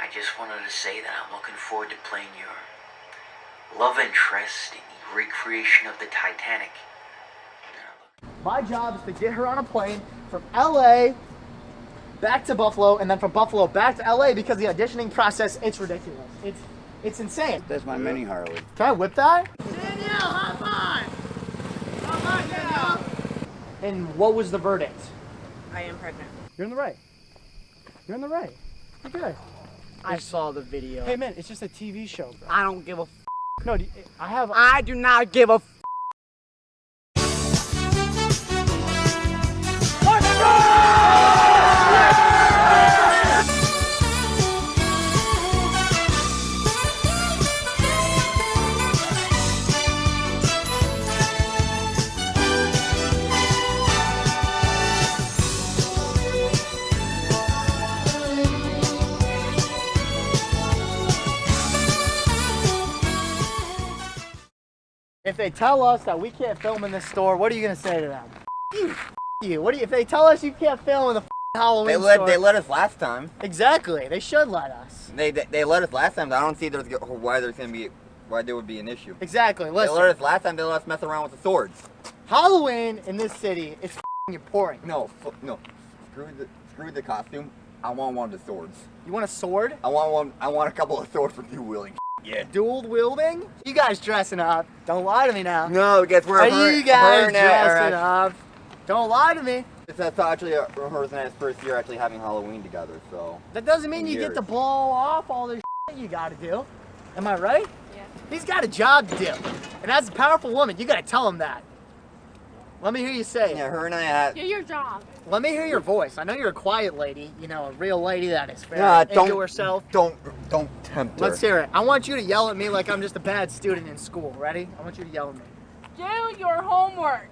I just wanted to say that I'm looking forward to playing your love interest in the recreation of the Titanic. My job is to get her on a plane from LA back to Buffalo, and then from Buffalo back to LA because the auditioning process, it's ridiculous. It's insane. That's my mini Harley. Can I whip that? Danielle, high five! High five, Danielle! And what was the verdict? I am pregnant. You're in the right. You're in the right. You're good. I saw the video. Hey man, it's just a TV show, bro. I don't give a No, I do not give a If they tell us that we can't film in this store, what are you gonna say to them? You. What do you? If they tell us you can't film in the Halloween store? They let us last time. Exactly. They should let us. They let us last time. I don't see why there would be an issue. Exactly. Listen. They let us last time. They let us mess around with the swords. Halloween in this city is important. No. Screw the costume. I want one of the swords. You want a sword? I want one. I want a couple of swords for dual wielding. Yeah. Dual wielding? You guys dressing up. Don't lie to me now. No, because we're Are you guys dressing up? Don't lie to me. That's actually hers and I's first year actually having Halloween together, so. That doesn't mean you get to blow off all the shit you gotta do. Am I right? Yeah. He's got a job to do. And as a powerful woman, you gotta tell him that. Let me hear you say it. Yeah, her and I had. Do your job. Let me hear your voice. I know you're a quiet lady, you know, a real lady that is very into herself. Don't tempt her. Let's hear it. I want you to yell at me like I'm just a bad student in school. Ready? I want you to yell at me. Do your homework.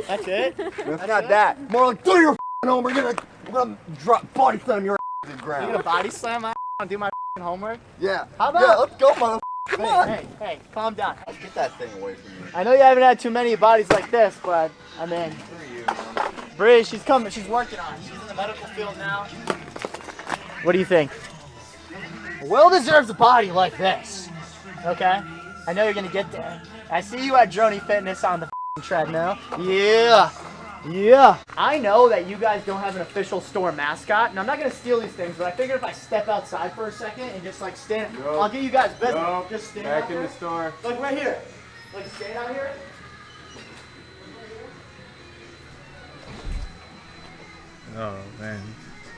That's it? It's not that. More like, do your homework. We're gonna drop body slam your ass to the ground. You gonna body slam my ass and do my homework? Yeah. How about? Yeah, let's go, motherfucker. Come on. Hey, calm down. Get that thing away from me. I know you haven't had too many bodies like this, but I mean, Screw you, man. Bree, she's coming. She's working on it. She's in the medical field now. What do you think? Will deserves a body like this. Okay? I know you're gonna get there. I see you at Droney Fitness on the treadmill. Yeah. Yeah. I know that you guys don't have an official store mascot, and I'm not gonna steal these things, but I figured if I step outside for a second and just like stand, I'll give you guys business. Nope. Just stand Back out in there. the store. Like right here. Like stand out here. Oh man.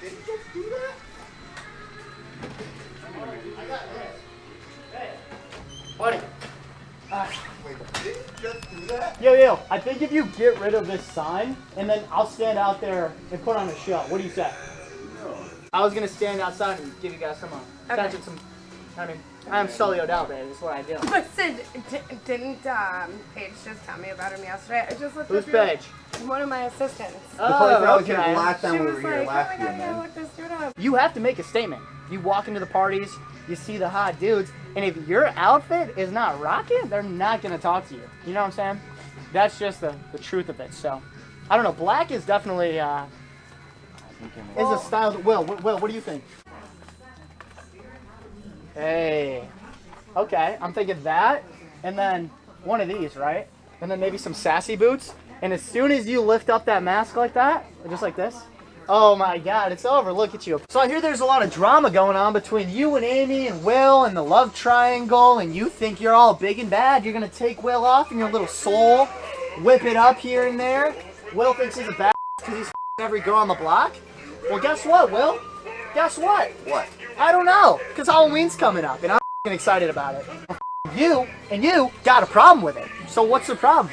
Did you just do that? I got this. Hey, buddy. Wait, did you just do that? Yo, I think if you get rid of this sign, and then I'll stand out there and put on a show. What do you say? No. I was gonna stand outside and give you guys some attention, some. I mean, I'm Sulli O'Dell, baby. That's what I do. But Sid, didn't Paige just tell me about him yesterday? I just looked Who's up your- Paige? One of my assistants. The place I was here okay. last time She we was were here like, last oh my year, god, yeah, man. look this dude up. You have to make a statement. You walk into the parties, you see the hot dudes, and if your outfit is not rocking, they're not gonna talk to you. You know what I'm saying? That's just the truth of it. So, I don't know. Black is definitely is a style. Will, what do you think? Hey. Okay, I'm thinking that, and then one of these, right? And then maybe some sassy boots. And as soon as you lift up that mask like that, just like this, oh my God, it's over. Look at you. So I hear there's a lot of drama going on between you and Amy and Will and the love triangle, and you think you're all big and bad. You're gonna take Will off in your little soul, whip it up here and there. Will thinks he's a bad because he's every girl on the block. Well, guess what, Will? Guess what? What? I don't know, because Halloween's coming up, and I'm excited about it. You got a problem with it. So what's the problem?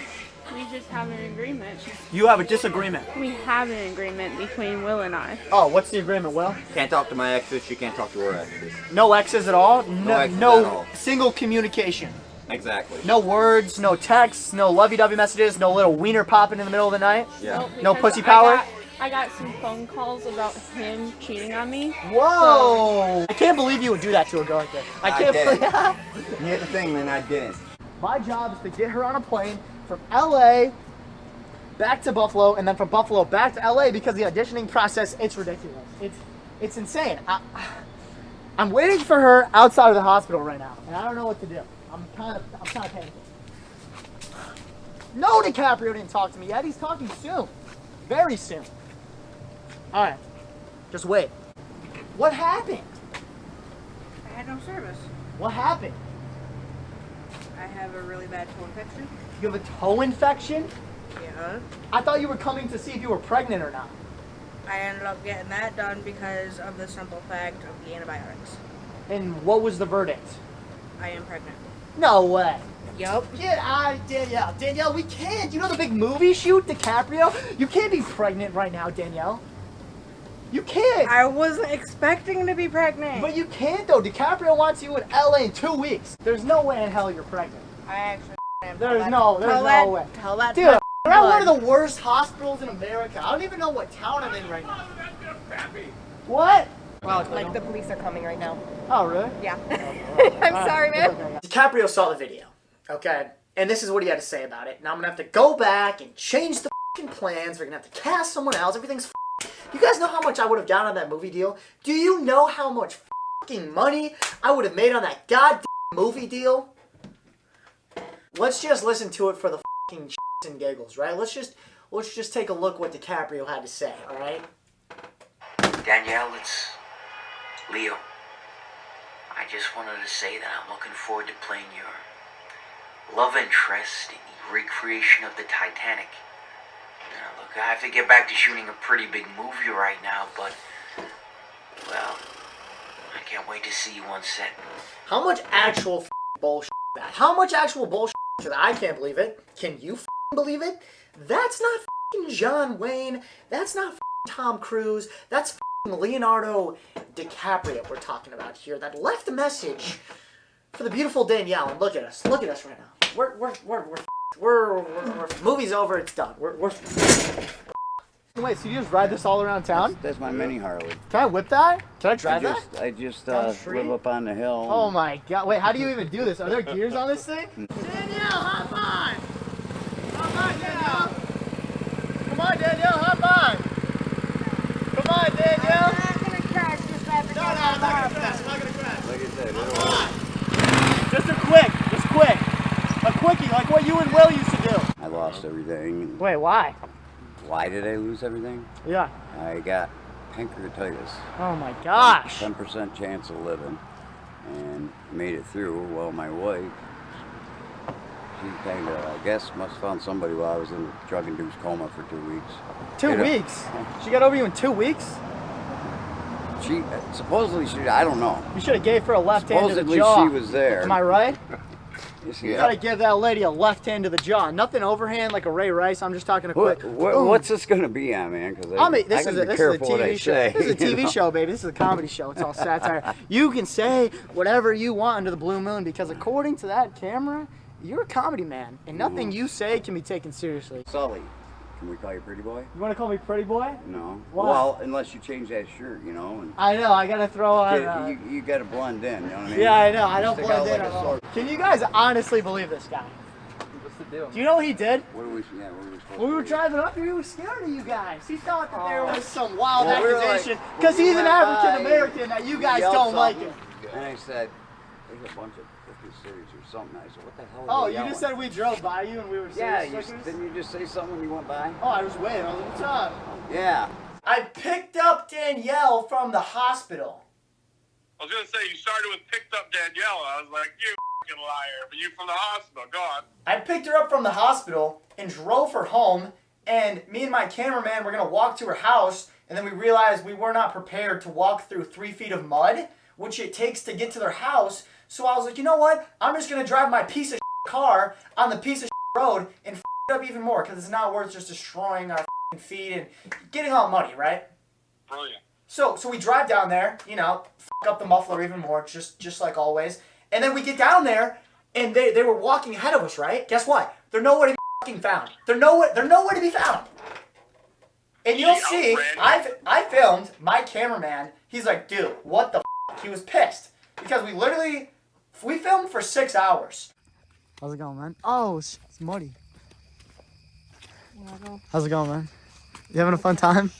We just have an agreement. You have a disagreement. We have an agreement between Will and I. Oh, what's the agreement, Will? Can't talk to my exes, she can't talk to her exes. No X's at all? No X's at all. Single communication. Exactly. No words, no texts, no lovey-dovey messages, no little wiener popping in the middle of the night? Yeah. Nope, No because pussy power? I got some phone calls about him cheating on me. Whoa! I can't believe you would do that to a girl like this. I can't did. believe Here's the thing, man, I didn't. My job is to get her on a plane from LA back to Buffalo, and then from Buffalo back to LA because the auditioning process, it's ridiculous. It's insane. I'm waiting for her outside of the hospital right now, and I don't know what to do. I'm kind of panicking. No, DiCaprio didn't talk to me yet. He's talking soon. Very soon. All right. Just wait. What happened? I had no service. What happened? I have a really bad toe infection. You have a toe infection? Yeah. I thought you were coming to see if you were pregnant or not. I ended up getting that done because of the simple fact of the antibiotics. And what was the verdict? I am pregnant. No way. Yup. Get out of Danielle. Danielle, we can't. You know the big movie shoot, DiCaprio? You can't be pregnant right now, Danielle. You can't. I wasn't expecting to be pregnant. But you can't, though. DiCaprio wants you in LA in 2 weeks. There's no way in hell you're pregnant. I actually am. There's no way. Tell that Dude, we're at one of the worst hospitals in America. I don't even know what town I'm in right now. What? Like the police are coming right now. Oh, really? Yeah. I'm sorry, man. DiCaprio saw the video, okay? And this is what he had to say about it. Now I'm gonna have to go back and change the fucking plans. We're gonna have to cast someone else. Everything's You guys know how much I would have gotten on that movie deal? Do you know how much fucking money I would have made on that goddamn movie deal? Let's just listen to it for the fucking shits and giggles, right? Let's just take a look what DiCaprio had to say, all right? Danielle, it's Leo. I just wanted to say that I'm looking forward to playing your love interest in the recreation of the Titanic. Now, look, I have to get back to shooting a pretty big movie right now, but, well, I can't wait to see you on set. How much actual bullshit is that? How much actual bullshit is that? I can't believe it. Can you believe it? That's not John Wayne. That's not Tom Cruise. That's Leonardo DiCaprio we're talking about here that left a message for the beautiful Danielle. And look at us right now. We're movie's over. It's done. We're Wait, so you just ride this all around town? That's my mini Harley. Can I whip that? Can I drive that? I just Down the street? live up on the hill. Oh my god. Wait, how do you even do this? Are there gears on this thing? Danielle, hop on! Hop on, Danielle! Come on, Danielle, hop on! Come on, Danielle! I'm not gonna crash just after No, I'm not gonna crash. I'm not gonna crash. Like I said, Come on! Just quick. A quickie, like what you and Will used to do. I lost everything. Wait, why? Why did I lose everything? Yeah. I got pancreatitis. Oh my gosh. 10% chance of living, and made it through. Well, my wife, she kind of, I guess, must have found somebody while I was in a drug-induced coma for 2 weeks. 2 weeks? She got over you in 2 weeks? She supposedly I don't know. You should have gave her a left hand to the Supposedly jaw. she was there. Am I right? You Yeah. gotta give that lady a left hand to the jaw. Nothing overhand like a Ray Rice. I'm just talking a quick. What's this gonna be on, man? Because This is a TV show. This is a TV show, baby. This is a comedy show. It's all satire. You can say whatever you want under the blue moon because according to that camera, you're a comedy man, and nothing you say can be taken seriously. Sulli. Can we call you pretty boy? You want to call me pretty boy? No. Why? Well, unless you change that shirt, you know. And I know. I gotta throw on. you gotta blend in. You know what I mean? Yeah, I know. I don't Stick blend out in like at a all. sword. Can you guys honestly believe this guy? What's the deal? Do you know what he did? What are we? Yeah, what are we supposed When we to were do? driving up here, he was scared of you guys. He thought that there was some wild Well, we were like- accusation because he's an we went by, African American that you guys yelled don't like something, it. And I said, there's a bunch of 50 cities or something. I said, what the hell? Oh, are you they just yelling? said we drove by you and we were Yeah, saying stickers? didn't you just say something when you went by? Oh, I was waiting. I was like, what's up? Yeah. I picked up Danielle from the hospital. I was gonna say you started with picked up Danielle. I was like, you fucking liar, but you from the hospital. Go on. I picked her up from the hospital and drove her home, and me and my cameraman were gonna walk to her house, and then we realized we were not prepared to walk through 3 feet of mud, which it takes to get to their house. So I was like, you know what? I'm just gonna drive my piece of car on the piece of road and it up even more because it's not worth just destroying our feet and getting all muddy, right? Brilliant. So we drive down there, you know, up the muffler even more, just like always. And then we get down there, and they were walking ahead of us, right? Guess what? They're nowhere to be fucking found. They're nowhere to be found. And you'll see, I filmed my cameraman. He's like, dude, what the f***? He was pissed because we filmed for 6 hours. How's it going, man? Oh, it's muddy. How's it going, man? You having a fun time?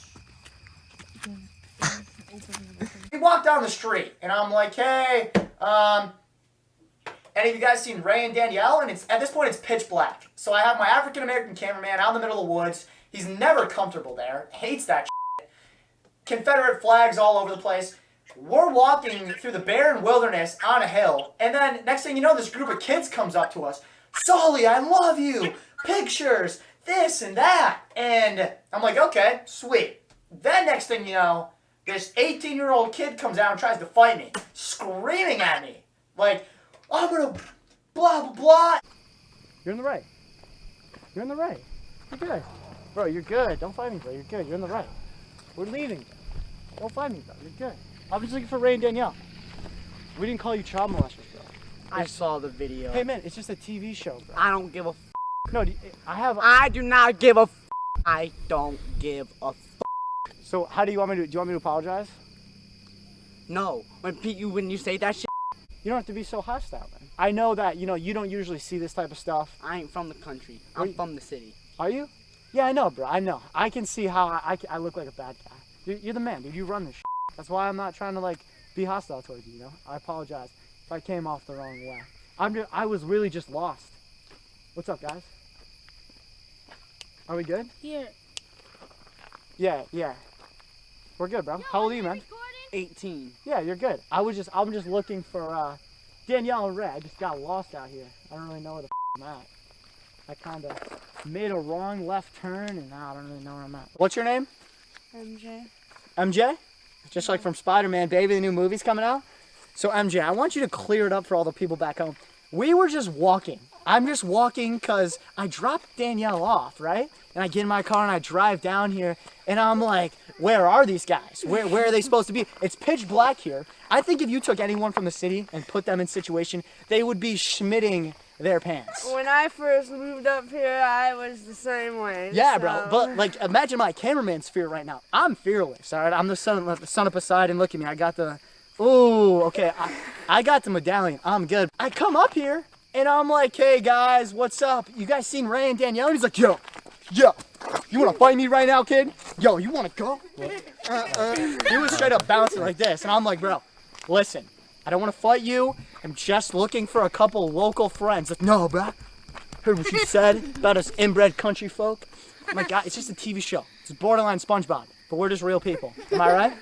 We walk down the street, and I'm like, hey, any of you guys seen Ray and Danielle? And at this point, it's pitch black. So I have my African-American cameraman out in the middle of the woods. He's never comfortable there. Hates that shit. Confederate flags all over the place. We're walking through the barren wilderness on a hill. And then, next thing you know, this group of kids comes up to us. Sulli, I love you. Pictures, this and that. And I'm like, okay, sweet. Then next thing you know, this 18-year-old kid comes out and tries to fight me. Screaming at me. Like, I'm gonna blah, blah, blah. You're in the right. You're in the right. You're good. Bro, you're good. Don't fight me, bro. You're good. You're in the right. We're leaving. Don't fight me, bro. You're good. I was just looking for Ray and Danielle. We didn't call you child molesters, bro. I saw the video. Hey, man, it's just a TV show, bro. I don't give a No, I do not give a I don't give a So, how do you want me to do? You want me to apologize? No. When you say that shit, you don't have to be so hostile, man. I know that, you don't usually see this type of stuff. I ain't from the country. I'm from the city. Are you? Yeah, I know, bro. I know. I can see how I look like a bad guy. You're the man, dude. You run this shit. That's why I'm not trying to, be hostile towards you, I apologize if I came off the wrong way. I was really just lost. What's up, guys? Are we good? Yeah. Yeah. We're good, bro. How old are you, man? 18. Yeah, you're good. I'm just looking for Danielle and Ray. I just got lost out here. I don't really know where the I'm at. I kind of made a wrong left turn, and now I don't really know where I'm at. What's your name? MJ. MJ? Just like from Spider-Man, baby, the new movie's coming out. So MJ, I want you to clear it up for all the people back home. We were just walking. I'm just walking because I dropped Danielle off, right? And I get in my car and I drive down here, and I'm like, where are these guys? Where are they supposed to be? It's pitch black here. I think if you took anyone from the city and put them in situation, they would be schmitting their pants. When I first moved up here, I was the same way. Yeah, bro. But imagine my cameraman's fear right now. I'm fearless. All right, I'm the son of Poseidon. Look at me. I got the. Ooh, okay. I got the medallion. I'm good. I come up here and I'm like, hey guys, what's up? You guys seen Ray and Danielle? And he's like, yo, you wanna fight me right now, kid? Yo, you wanna go? He was straight up bouncing like this, and I'm like, bro, listen. I don't want to fight you. I'm just looking for a couple local friends. Like, no, bro. Heard what you said about us inbred country folk. Oh my God, it's just a TV show. It's borderline SpongeBob, but we're just real people. Am I right?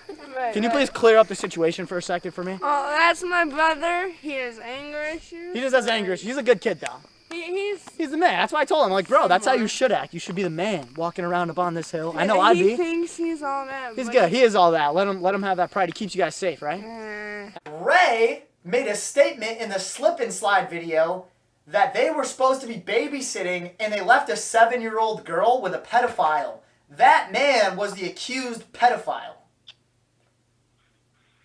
Can you please clear up the situation for a second for me? Oh, that's my brother. He has anger issues. He just has anger issues. He's a good kid, though. He's the man. That's why I told him. I'm like, bro, that's how you should act. You should be the man walking around up on this hill. I know I'd be. He thinks he's all that. He's good. He is all that. Let him have that pride. He keeps you guys safe, right? Ray made a statement in the slip and slide video that they were supposed to be babysitting and they left a 7-year-old girl with a pedophile. That man was the accused pedophile.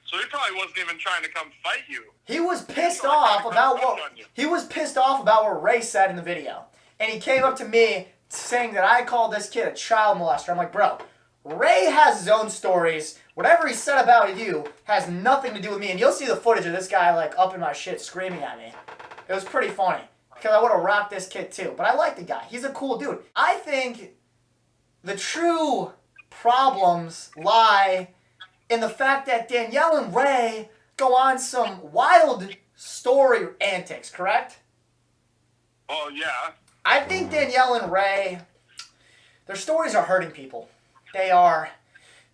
So he probably wasn't even trying to come fight you. He was pissed off about what Ray said in the video. And he came up to me saying that I called this kid a child molester. I'm like, bro, Ray has his own stories. Whatever he said about you has nothing to do with me. And you'll see the footage of this guy up in my shit screaming at me. It was pretty funny. Because I would have rocked this kid too. But I like the guy. He's a cool dude. I think the true problems lie in the fact that Danielle and Ray go on some wild story antics, correct? Oh, yeah. I think Danielle and Ray, their stories are hurting people. They are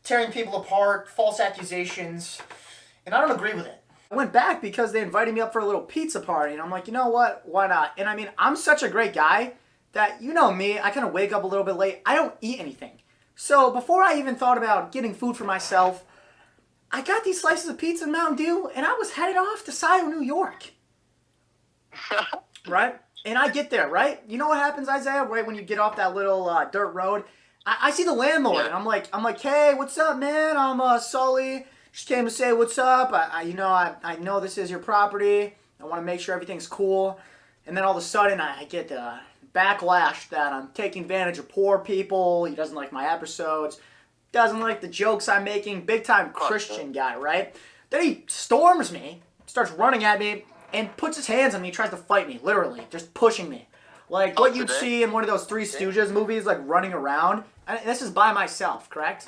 tearing people apart, false accusations, and I don't agree with it. I went back because they invited me up for a little pizza party, and I'm like, you know what? Why not? And I mean, I'm such a great guy that, you know me, I kind of wake up a little bit late. I don't eat anything. So before I even thought about getting food for myself, I got these slices of pizza and Mountain Dew, and I was headed off to Scioto, New York. Right? And I get there, right? You know what happens, Isaiah? Right when you get off that little dirt road, I see the landlord, and I'm like, hey, what's up, man? I'm Sulli. Just came to say what's up. I know this is your property. I want to make sure everything's cool. And then all of a sudden, I get the backlash that I'm taking advantage of poor people. He doesn't like my episodes. Doesn't like the jokes I'm making. Big time Christian guy, right? Then he storms me, starts running at me, and puts his hands on me, tries to fight me, literally, just pushing me. Like what you'd see in one of those Three Stooges movies, like running around. This is by myself, correct?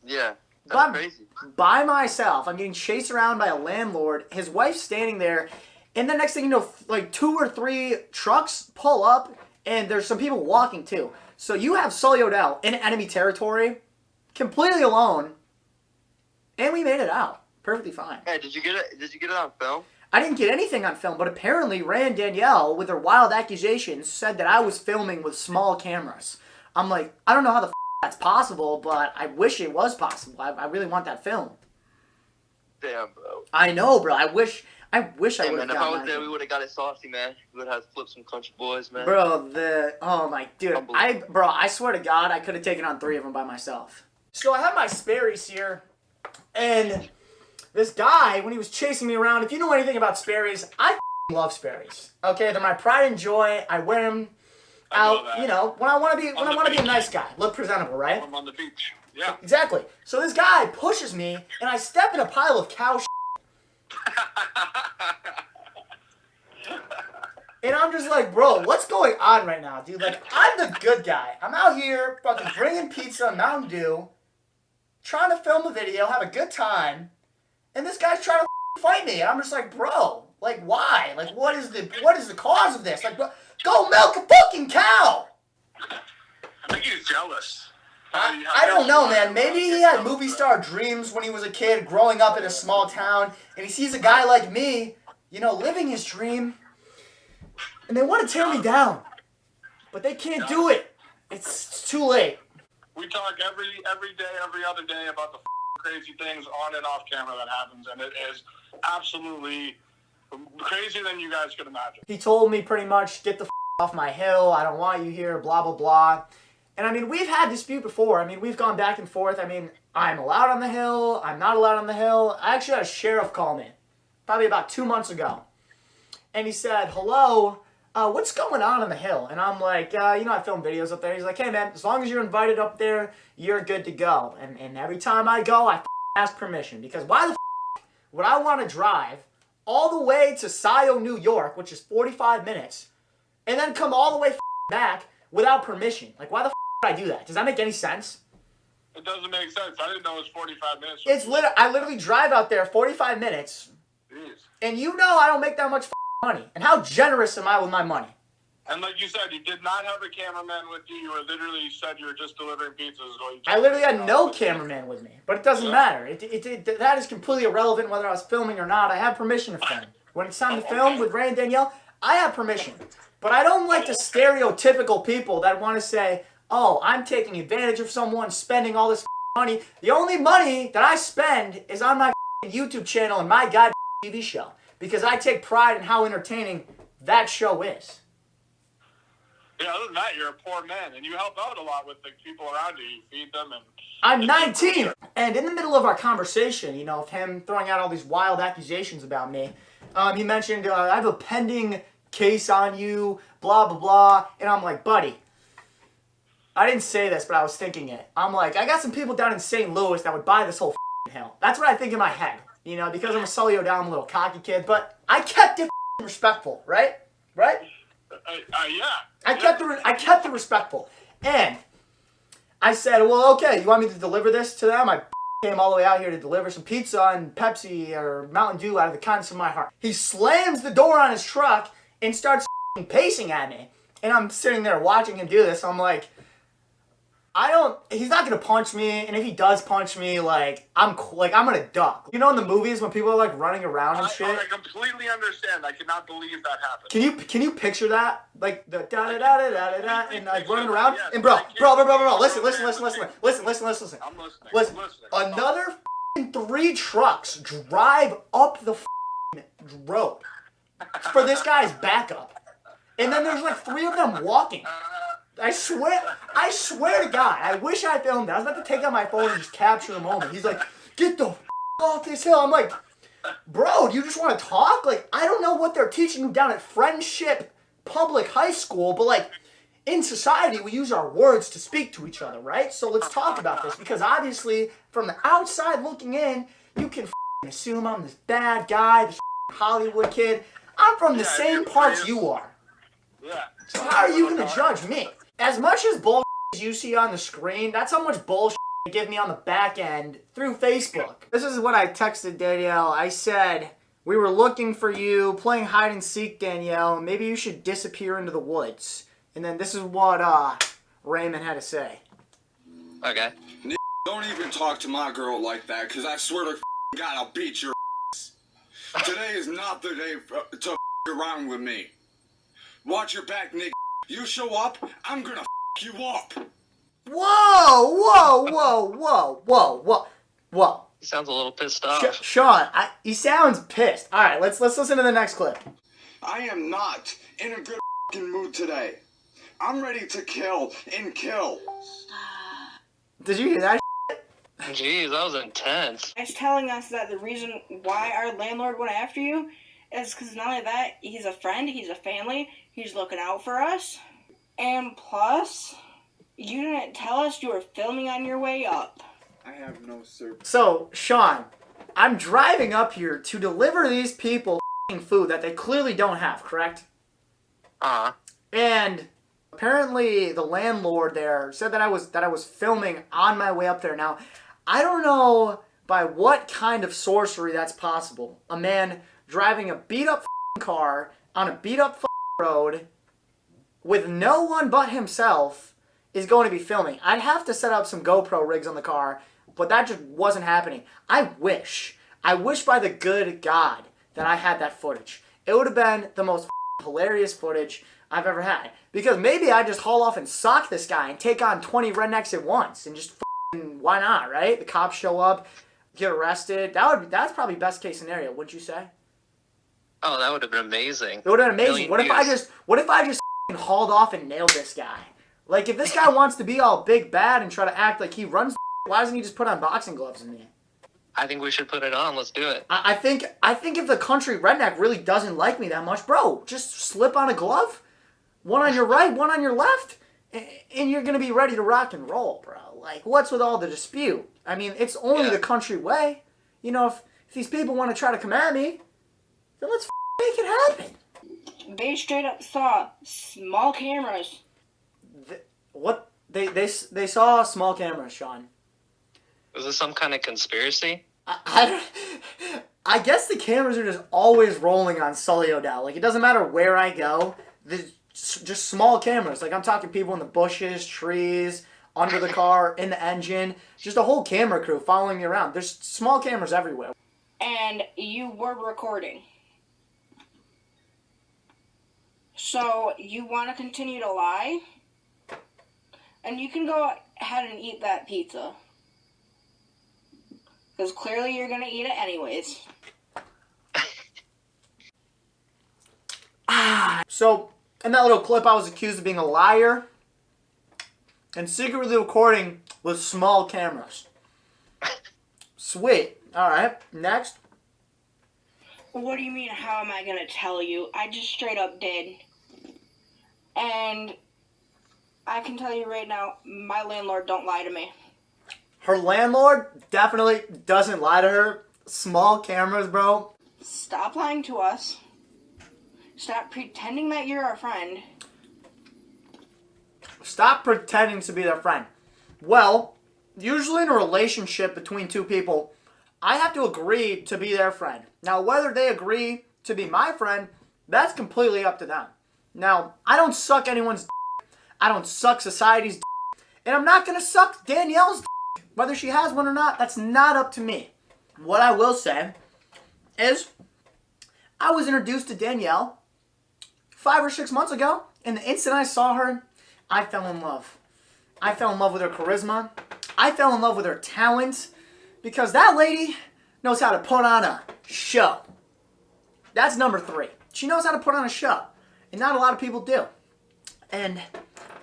Yeah. That's crazy. By myself. I'm getting chased around by a landlord. His wife's standing there. And the next thing you know, like 2 or 3 trucks pull up, and there's some people walking too. So you have Sulli Odell in enemy territory, completely alone, and we made it out perfectly fine. Hey, did you get it? Did you get it on film? I didn't get anything on film, but apparently Ray and Danielle, with their wild accusations, said that I was filming with small cameras. I'm like, I don't know how the that's possible, but I wish it was possible. I really want that film. Damn, bro. I know, bro. I wish I would have man, if I gotten was there, we would have got it saucy, man. We would have flipped some country boys, man. Bro, dude, I swear to God, I could have taken on 3 of them by myself. So I have my Sperry's here, and this guy, when he was chasing me around, if you know anything about Sperry's, I love Sperry's. Okay, they're my pride and joy. I wear them out, you know, when I want to be a nice guy, look presentable, right? I'm on the beach. Yeah. Exactly. So this guy pushes me, and I step in a pile of cow shit. And I'm just like, bro, what's going on right now, dude? Like, I'm the good guy. I'm out here fucking bringing pizza and Mountain Dew, trying to film a video, have a good time, and this guy's trying to fight me. And I'm just like, bro, like, why? Like, what is the cause of this? Like, go milk a fucking cow! I think he's jealous. I don't know, man. Maybe he had movie star dreams when he was a kid, growing up in a small town, and he sees a guy like me, you know, living his dream, and they want to tear me down. But they can't do it. It's too late. We talk every day, every other day about the crazy things on and off camera that happens, and it is absolutely crazier than you guys could imagine. He told me pretty much, get the off my hill, I don't want you here, blah, blah, blah. And I mean, we've had dispute before. I mean, we've gone back and forth. I mean, I'm allowed on the hill, I'm not allowed on the hill. I actually had a sheriff call me, probably about 2 months ago. And he said, hello, what's going on the hill? And I'm like, you know, I film videos up there. He's like, hey man, as long as you're invited up there, you're good to go. And every time I go, I ask permission. Because why the would I want to drive all the way to Scioto, New York, which is 45 minutes, and then come all the way back without permission? Like, why the would I do that? Does that make any sense? It doesn't make sense. I didn't know it was 45 minutes. I literally drive out there 45 minutes, Jeez. And you know I don't make that much money. And how generous am I with my money? And like you said, you did not have a cameraman with you. You were literally said you were just delivering pizzas. I literally had no cameraman with me. But it doesn't matter. That is completely irrelevant whether I was filming or not. I have permission to film. When it's time to film with Ray and Danielle, I have permission. But I don't like the stereotypical people that want to say, oh, I'm taking advantage of someone, spending all this money. The only money that I spend is on my YouTube channel and my goddamn TV show. Because I take pride in how entertaining that show is. Yeah, other than that, you're a poor man, and you help out a lot with the people around you. You feed them, and I'm 19, and in the middle of our conversation, you know, of him throwing out all these wild accusations about me, he mentioned, I have a pending case on you, blah, blah, blah, and I'm like, buddy, I didn't say this, but I was thinking it. I'm like, I got some people down in St. Louis that would buy this whole hill. That's what I think in my head, you know, because I'm a Sulli Odell, I'm a little cocky kid, but I kept it respectful, right? Right? Yeah. I kept it respectful. And I said, well, okay, you want me to deliver this to them? I came all the way out here to deliver some pizza and Pepsi or Mountain Dew out of the kindness of my heart. He slams the door on his truck and starts pacing at me. And I'm sitting there watching him do this. I'm like, he's not gonna punch me, and if he does punch me, I'm gonna duck. You know in the movies when people are like running around and shit? I completely understand. I cannot believe that happened. Can you picture that? Like the da da da da da da and like running around? And bro, listen. I'm listening. Listen. Another 3 trucks drive up the road for this guy's backup. And then there's like 3 of them walking. I swear to God, I wish I filmed it. I was about to take out my phone and just capture the moment. He's like, get the off this hill. I'm like, bro, do you just want to talk? Like, I don't know what they're teaching you down at Friendship Public High School, but like, in society, we use our words to speak to each other, right? So let's talk about this, because obviously, from the outside looking in, you can assume I'm this bad guy, this Hollywood kid. I'm from the same parts you are. Yeah. So how are you going to judge me? As much as bullshit as you see on the screen, that's how much bullshit give me on the back end through Facebook. This is what I texted Danielle. I said, we were looking for you, playing hide and seek, Danielle. Maybe you should disappear into the woods. And then this is what Raymond had to say. Okay. Don't even talk to my girl like that, because I swear to God, I'll beat your ass. Today is not the day to around with me. Watch your back, nigga. You show up, I'm gonna you up. Whoa, whoa, whoa, whoa, whoa, whoa, whoa. He sounds a little pissed off. Shawn, he sounds pissed. All right, let's listen to the next clip. I am not in a good mood today. I'm ready to kill and kill. Did you hear that? Jeez, that was intense. He's telling us that the reason why our landlord went after you is because not only that, he's a friend, he's a family, he's looking out for us, and plus, you didn't tell us you were filming on your way up. I have no service. So, Shawn, I'm driving up here to deliver these people food that they clearly don't have, correct? Uh-huh. And apparently the landlord there said that I was filming on my way up there. Now, I don't know by what kind of sorcery that's possible. A man driving a beat-up car on a beat-up road with no one but himself is going to be filming. I'd have to set up some GoPro rigs on the car, but that just wasn't happening. I wish by the good God that I had that footage. It would have been the most hilarious footage I've ever had. Because maybe I just haul off and sock this guy and take on 20 rednecks at once and just why not, right? The cops show up, get arrested. That's probably best case scenario, wouldn't you say? Oh, that would have been amazing. It would have been amazing. What if I just hauled off and nailed this guy? Like, if this guy wants to be all big bad and try to act like he runs, why doesn't he just put on boxing gloves in me? I think we should put it on. Let's do it. I think if the country redneck really doesn't like me that much, bro, just slip on a glove, one on your right, one on your left, and you're gonna be ready to rock and roll, bro. Like, what's with all the dispute? I mean, it's only the country way. You know, if these people want to try to come at me, then let's make it happen. They straight up saw small cameras. What? They saw small cameras, Shawn. Is this some kind of conspiracy? I guess the cameras are just always rolling on Sulli Odell. Like, it doesn't matter where I go. There's just small cameras. Like, I'm talking people in the bushes, trees, under the car, in the engine. Just a whole camera crew following me around. There's small cameras everywhere. And you were recording. So, you want to continue to lie? And you can go ahead and eat that pizza. Because clearly you're going to eat it anyways. So, in that little clip, I was accused of being a liar and secretly recording with small cameras. Sweet. All right. Next. What do you mean, how am I going to tell you? I just straight up did. And I can tell you right now, my landlord don't lie to me. Her landlord definitely doesn't lie to her. Small cameras, bro. Stop lying to us. Stop pretending that you're our friend. Stop pretending to be their friend. Well, usually in a relationship between two people, I have to agree to be their friend. Now, whether they agree to be my friend, that's completely up to them. Now, I don't suck anyone's d***. I don't suck society's d***. And I'm not going to suck Danielle's d***. Whether she has one or not, that's not up to me. What I will say is, I was introduced to Danielle 5 or 6 months ago, and the instant I saw her, I fell in love. I fell in love with her charisma. I fell in love with her talent, because that lady knows how to put on a show. That's number 3. She knows how to put on a show, and not a lot of people do. And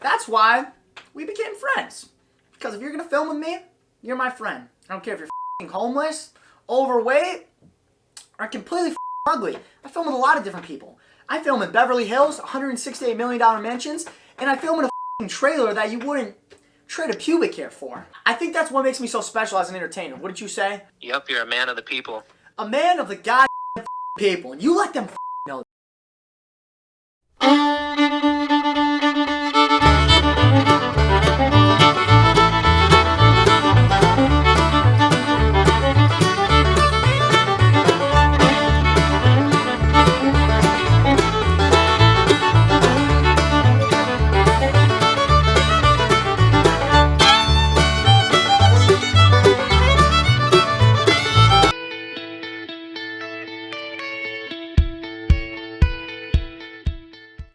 that's why we became friends. Because if you're going to film with me, you're my friend. I don't care if you're f***ing homeless, overweight, or completely ugly. I film with a lot of different people. I film in Beverly Hills, $168 million mansions, and I film in a f***ing trailer that you wouldn't trade a pubic hair for. I think that's what makes me so special as an entertainer. What did you say? Yep, you're a man of the people. A man of the goddamn people. And you let them